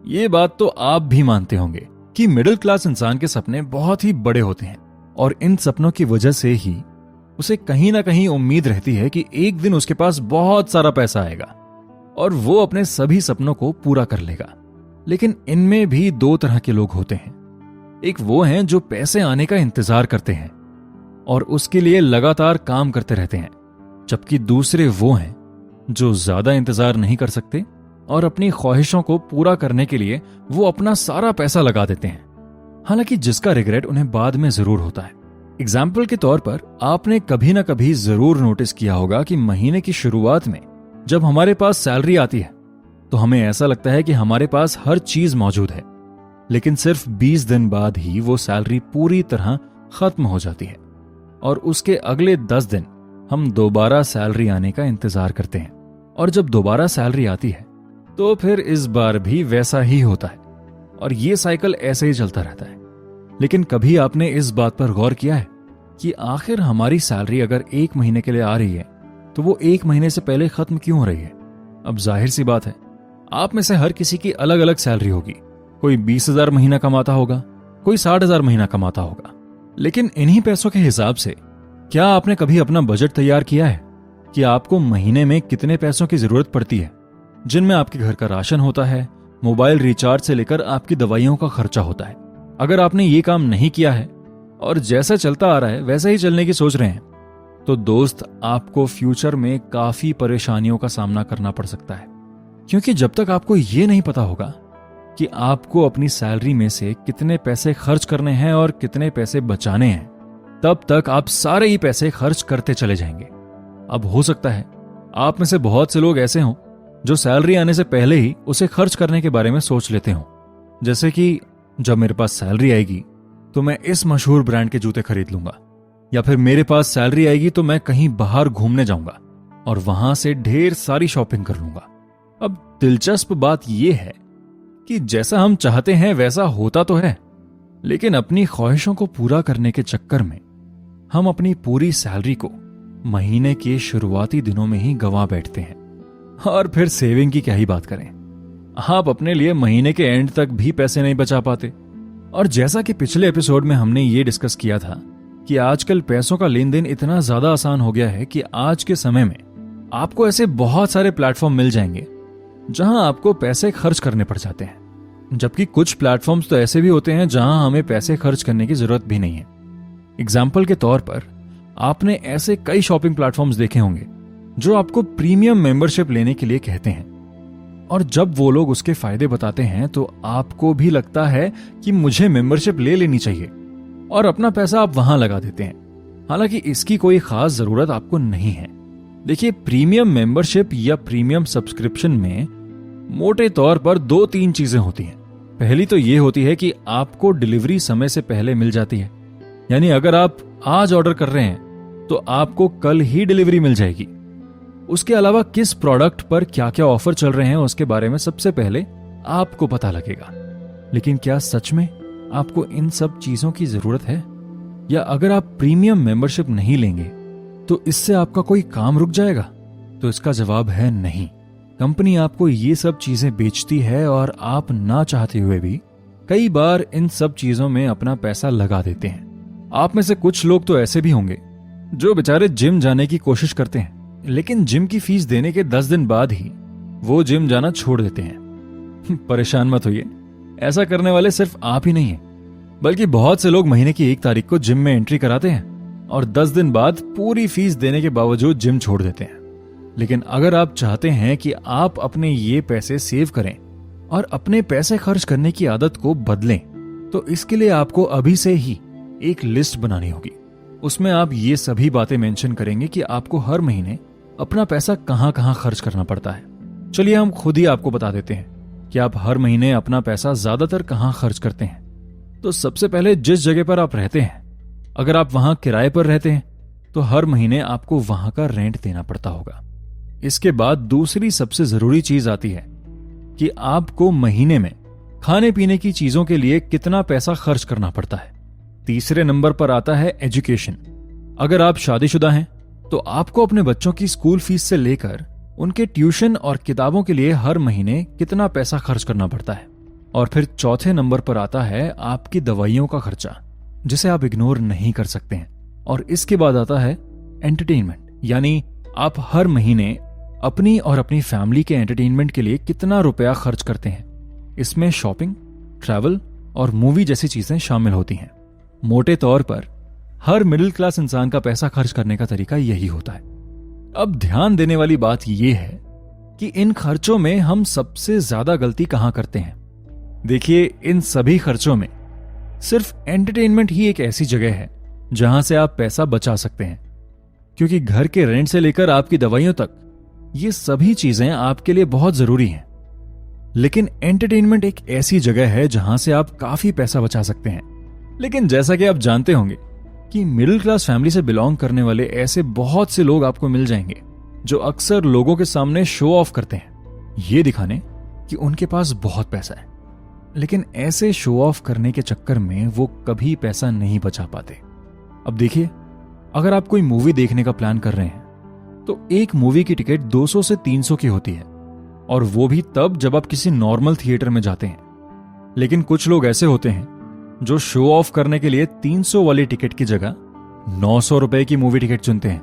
ये बात तो आप भी मानते होंगे कि मिडिल क्लास इंसान के सपने बहुत ही बड़े होते हैं और इन सपनों की वजह से ही उसे कहीं ना कहीं उम्मीद रहती है कि एक दिन उसके पास बहुत सारा पैसा आएगा और वो अपने सभी सपनों को पूरा कर लेगा। लेकिन इनमें भी दो तरह के लोग होते हैं। एक वो हैं जो पैसे आने का इंतजार करते हैं और उसके लिए लगातार काम करते रहते हैं, जबकि दूसरे वो हैं जो ज्यादा इंतजार नहीं कर सकते और अपनी ख्वाहिशों को पूरा करने के लिए वो अपना सारा पैसा लगा देते हैं, हालांकि जिसका रिग्रेट उन्हें बाद में जरूर होता है। एग्जाम्पल के तौर पर आपने कभी ना कभी जरूर नोटिस किया होगा कि महीने की शुरुआत में जब हमारे पास सैलरी आती है तो हमें ऐसा लगता है कि हमारे पास हर चीज मौजूद है, लेकिन सिर्फ 20 दिन बाद ही वो सैलरी पूरी तरह खत्म हो जाती है और उसके अगले 10 दिन हम दोबारा सैलरी आने का इंतजार करते हैं। और जब दोबारा सैलरी आती है तो फिर इस बार भी वैसा ही होता है और ये साइकिल ऐसे ही चलता रहता है। लेकिन कभी आपने इस बात पर गौर किया है कि आखिर हमारी सैलरी अगर 1 महीने के लिए आ रही है तो वो 1 महीने से पहले खत्म क्यों हो रही है? अब जाहिर सी बात है, आप में से हर किसी की अलग अलग सैलरी होगी। कोई 20,000 महीना कमाता होगा, कोई 60,000 महीना कमाता होगा। लेकिन इन्हीं पैसों के हिसाब से क्या आपने कभी अपना बजट तैयार किया है कि आपको महीने में कितने पैसों की जरूरत पड़ती है, जिनमें आपके घर का राशन होता है, मोबाइल रिचार्ज से लेकर आपकी दवाइयों का खर्चा होता है? अगर आपने ये काम नहीं किया है और जैसा चलता आ रहा है वैसा ही चलने की सोच रहे हैं तो दोस्त, आपको फ्यूचर में काफी परेशानियों का सामना करना पड़ सकता है। क्योंकि जब तक आपको ये नहीं पता होगा कि आपको अपनी सैलरी में से कितने पैसे खर्च करने हैं और कितने पैसे बचाने हैं, तब तक आप सारे ही पैसे खर्च करते चले जाएंगे। अब हो सकता है आप में से बहुत से लोग ऐसे हों जो सैलरी आने से पहले ही उसे खर्च करने के बारे में सोच लेते हों, जैसे कि जब मेरे पास सैलरी आएगी तो मैं इस मशहूर ब्रांड के जूते खरीद लूंगा, या फिर मेरे पास सैलरी आएगी तो मैं कहीं बाहर घूमने जाऊंगा और वहां से ढेर सारी शॉपिंग कर लूंगा। अब दिलचस्प बात यह है कि जैसा हम चाहते हैं वैसा होता तो है, लेकिन अपनी ख्वाहिशों को पूरा करने के चक्कर में हम अपनी पूरी सैलरी को महीने के शुरुआती दिनों में ही गंवा बैठते हैं। और फिर सेविंग की क्या ही बात करें, आप अपने लिए महीने के एंड तक भी पैसे नहीं बचा पाते। और जैसा कि पिछले एपिसोड में हमने ये डिस्कस किया था कि आजकल पैसों का लेन देन इतना ज्यादा आसान हो गया है कि आज के समय में आपको ऐसे बहुत सारे प्लेटफॉर्म मिल जाएंगे जहां आपको पैसे खर्च करने पड़ जाते हैं, जबकि कुछ प्लेटफॉर्म्स तो ऐसे भी होते हैं जहां हमें पैसे खर्च करने की जरूरत भी नहीं है। एग्जाम्पल के तौर पर आपने ऐसे कई शॉपिंग प्लेटफॉर्म्स देखे होंगे जो आपको प्रीमियम मेंबरशिप लेने के लिए कहते हैं, और जब वो लोग उसके फायदे बताते हैं तो आपको भी लगता है कि मुझे मेंबरशिप ले लेनी चाहिए और अपना पैसा आप वहां लगा देते हैं। हालांकि इसकी कोई खास जरूरत आपको नहीं है। देखिए, प्रीमियम मेंबरशिप या प्रीमियम सब्सक्रिप्शन में मोटे तौर पर 2-3 चीजें होती हैं। पहली तो ये होती है कि आपको डिलीवरी समय से पहले मिल जाती है, यानी अगर आप आज ऑर्डर कर रहे हैं तो आपको कल ही डिलीवरी मिल जाएगी। उसके अलावा किस प्रोडक्ट पर क्या क्या ऑफर चल रहे हैं उसके बारे में सबसे पहले आपको पता लगेगा। लेकिन क्या सच में आपको इन सब चीजों की जरूरत है? या अगर आप प्रीमियम मेंबरशिप नहीं लेंगे तो इससे आपका कोई काम रुक जाएगा? तो इसका जवाब है नहीं। कंपनी आपको ये सब चीजें बेचती है और आप ना चाहते हुए भी कई बार इन सब चीजों में अपना पैसा लगा देते हैं। आप में से कुछ लोग तो ऐसे भी होंगे जो बेचारे जिम जाने की कोशिश करते हैं, लेकिन जिम की फीस देने के 10 दिन बाद ही वो जिम जाना छोड़ देते हैं। परेशान मत होइए, ऐसा करने वाले सिर्फ आप ही नहीं हैं, बल्कि बहुत से लोग महीने की 1 तारीख को जिम में एंट्री कराते हैं और 10 दिन बाद पूरी फीस देने के बावजूद जिम छोड़ देते हैं। लेकिन अगर आप चाहते हैं कि आप अपने ये पैसे सेव करें और अपने पैसे खर्च करने की आदत को बदलें, तो इसके लिए आपको अभी से ही एक लिस्ट बनानी होगी। उसमें आप ये सभी बातें मेंशन करेंगे कि आपको हर महीने अपना पैसा कहां कहां खर्च करना पड़ता है। चलिए हम खुद ही आपको बता देते हैं कि आप हर महीने अपना पैसा ज्यादातर कहां खर्च करते हैं। तो सबसे पहले जिस जगह पर आप रहते हैं, अगर आप वहां किराए पर रहते हैं तो हर महीने आपको वहां का रेंट देना पड़ता होगा। इसके बाद दूसरी सबसे जरूरी चीज आती है कि आपको महीने में खाने पीने की चीजों के लिए कितना पैसा खर्च करना पड़ता है। तीसरे नंबर पर आता है एजुकेशन। अगर आप शादीशुदा हैं तो आपको अपने बच्चों की स्कूल फीस से लेकर उनके ट्यूशन और किताबों के लिए हर महीने कितना पैसा खर्च करना पड़ता है। और फिर चौथे नंबर पर आता है आपकी दवाइयों का खर्चा, जिसे आप इग्नोर नहीं कर सकते हैं। और इसके बाद आता है एंटरटेनमेंट, यानी आप हर महीने अपनी और अपनी फैमिली के एंटरटेनमेंट के लिए कितना रुपया खर्च करते हैं। इसमें शॉपिंग, ट्रैवल और मूवी जैसी चीजें शामिल होती हैं। मोटे तौर पर हर मिडिल क्लास इंसान का पैसा खर्च करने का तरीका यही होता है। अब ध्यान देने वाली बात यह है कि इन खर्चों में हम सबसे ज्यादा गलती कहां करते हैं। देखिए, इन सभी खर्चों में सिर्फ एंटरटेनमेंट ही एक ऐसी जगह है जहां से आप पैसा बचा सकते हैं, क्योंकि घर के रेंट से लेकर आपकी दवाइयों तक ये सभी चीजें आपके लिए बहुत जरूरी हैं। लेकिन एंटरटेनमेंट एक ऐसी जगह है जहां से आप काफी पैसा बचा सकते हैं। लेकिन जैसा कि आप जानते होंगे कि मिडिल क्लास फैमिली से बिलोंग करने वाले ऐसे बहुत से लोग आपको मिल जाएंगे जो अक्सर लोगों के सामने शो ऑफ करते हैं, ये दिखाने कि उनके पास बहुत पैसा है। लेकिन ऐसे शो ऑफ करने के चक्कर में वो कभी पैसा नहीं बचा पाते। अब देखिए, अगर आप कोई मूवी देखने का प्लान कर रहे हैं तो एक मूवी की टिकट 200 से 300 की होती है, और वो भी तब जब आप किसी नॉर्मल थिएटर में जाते हैं। लेकिन कुछ लोग ऐसे होते हैं जो शो ऑफ करने के लिए 300 वाली टिकट की जगह 900 रुपए की मूवी टिकट चुनते हैं,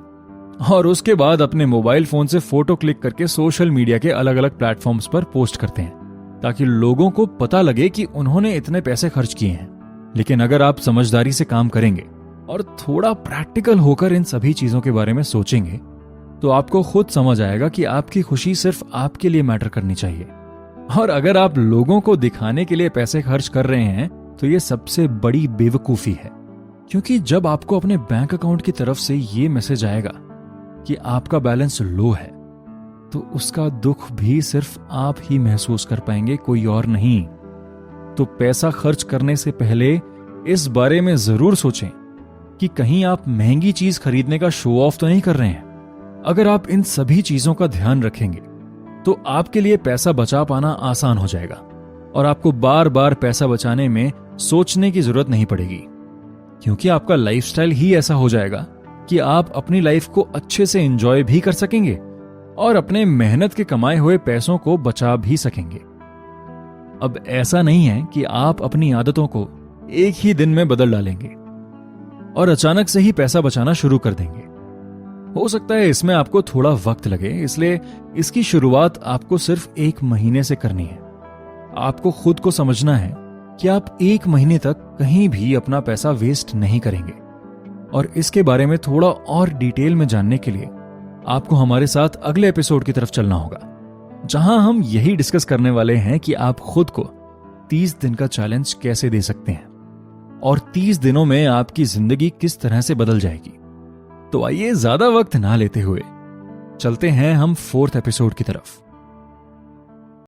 और उसके बाद अपने मोबाइल फोन से फोटो क्लिक करके सोशल मीडिया के अलग अलग प्लेटफॉर्म्स पर पोस्ट करते हैं ताकि लोगों को पता लगे कि उन्होंने इतने पैसे खर्च किए हैं। लेकिन अगर आप समझदारी से काम करेंगे और थोड़ा प्रैक्टिकल होकर इन सभी चीजों के बारे में सोचेंगे तो आपको खुद समझ आएगा कि आपकी खुशी सिर्फ आपके लिए मैटर करनी चाहिए। और अगर आप लोगों को दिखाने के लिए पैसे खर्च कर रहे हैं तो ये सबसे बड़ी बेवकूफी है, क्योंकि जब आपको अपने बैंक अकाउंट की तरफ से ये मैसेज आएगा कि आपका बैलेंस लो है तो उसका दुख भी सिर्फ आप ही महसूस कर पाएंगे, कोई और नहीं। तो पैसा खर्च करने से पहले इस बारे में जरूर सोचें कि कहीं आप महंगी चीज खरीदने का शो ऑफ तो नहीं कर रहे हैं। अगर आप इन सभी चीजों का ध्यान रखेंगे तो आपके लिए पैसा बचा पाना आसान हो जाएगा और आपको बार बार पैसा बचाने में सोचने की जरूरत नहीं पड़ेगी, क्योंकि आपका लाइफस्टाइल ही ऐसा हो जाएगा कि आप अपनी लाइफ को अच्छे से एंजॉय भी कर सकेंगे और अपने मेहनत के कमाए हुए पैसों को बचा भी सकेंगे। अब ऐसा नहीं है कि आप अपनी आदतों को एक ही दिन में बदल डालेंगे और अचानक से ही पैसा बचाना शुरू कर देंगे। हो सकता है इसमें आपको थोड़ा वक्त लगे, इसलिए इसकी शुरुआत आपको सिर्फ 1 महीने से करनी है। आपको खुद को समझना है कि आप 1 महीने तक कहीं भी अपना पैसा वेस्ट नहीं करेंगे। और इसके बारे में थोड़ा और डिटेल में जानने के लिए आपको हमारे साथ अगले एपिसोड की तरफ चलना होगा, जहां हम यही डिस्कस करने वाले हैं कि आप खुद को 30 दिन का चैलेंज कैसे दे सकते हैं और 30 दिनों में आपकी जिंदगी किस तरह से बदल जाएगी। तो आइए ज्यादा वक्त ना लेते हुए चलते हैं हम 4th एपिसोड की तरफ।